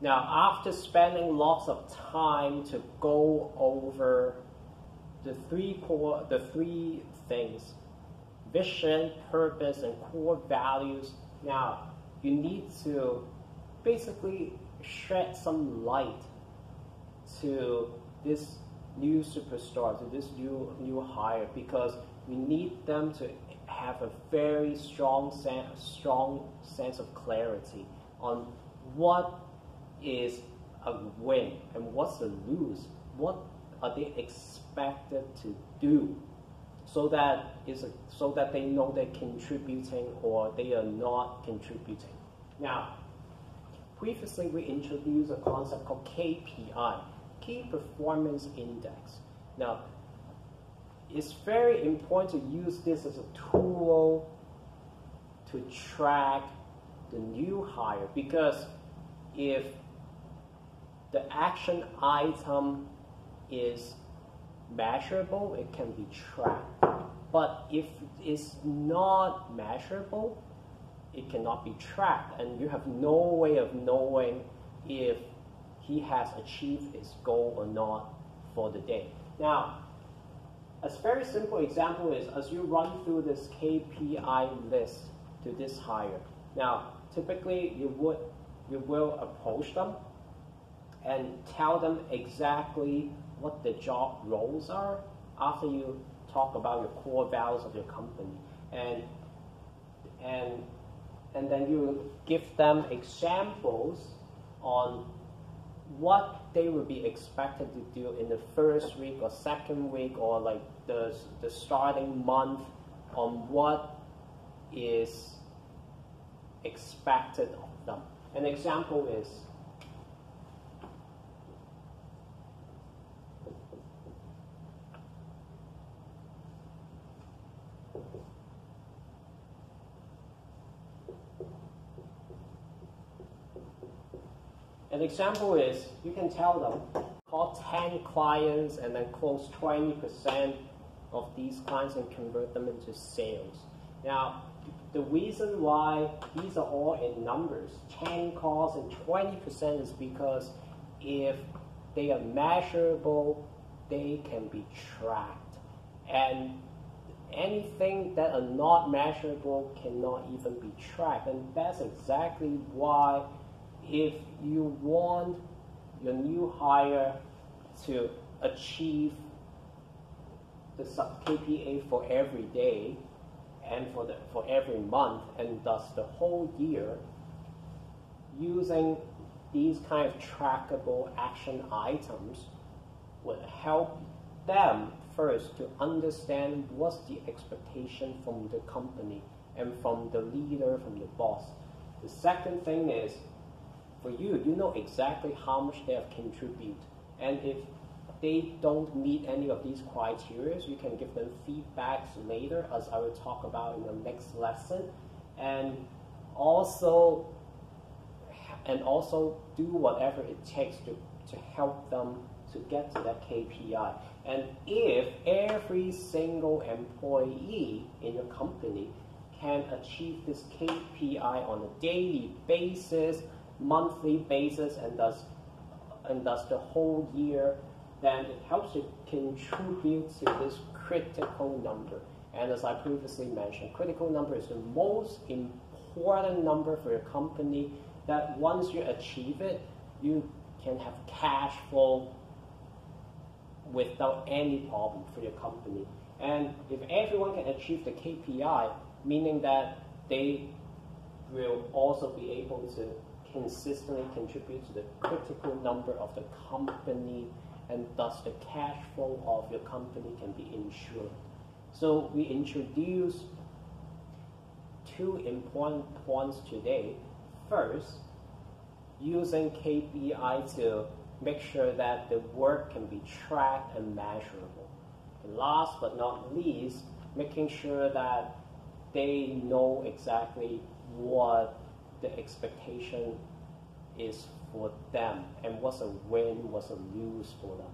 Now, after spending lots of time to go over the three things, vision, purpose, and core values, now you need to basically shed some light to this new superstar, to this new hire, because we need them to have a very strong sense of clarity on what is a win and what's a lose. What are they expected to do, so that they know they're contributing or they are not contributing. Now, previously we introduced a concept called KPI, Key Performance Index. Now, it's very important to use this as a tool to track the new hire, because if the action item is measurable, it can be tracked. But if it's not measurable, it cannot be tracked, and you have no way of knowing if he has achieved his goal or not for the day. Now, a very simple example is as you run through this KPI list to this hire. Now, typically you will approach them and tell them exactly what the job roles are after you talk about your core values of your company, and then you give them examples on what they would be expected to do in the first week or second week, or like the starting month, on what is expected of them. An example is, you can tell them, call 10 clients and then close 20% of these clients and convert them into sales. Now, the reason why these are all in numbers, 10 calls and 20%, is because if they are measurable, they can be tracked. And anything that are not measurable cannot even be tracked. And that's exactly why, if you want your new hire to achieve the KPI for every day and for every month, and thus the whole year, using these kind of trackable action items would help them first to understand what's the expectation from the company and from the leader, from the boss. The second thing is, for you know exactly how much they have contributed, and if they don't meet any of these criteria, you can give them feedbacks later, as I will talk about in the next lesson, and also do whatever it takes to help them to get to that KPI. And if every single employee in your company can achieve this KPI on a daily basis, monthly basis, and thus the whole year, then it helps you contribute to this critical number. And as I previously mentioned, critical number is the most important number for your company, that once you achieve it, you can have cash flow without any problem for your company. And if everyone can achieve the KPI, meaning that they will also be able to consistently contribute to the critical number of the company, and thus the cash flow of your company can be ensured. So we introduce two important points today. First, using KPI to make sure that the work can be tracked and measurable. And last but not least, making sure that they know exactly what the expectation is for them, and what's a win, what's a lose for them.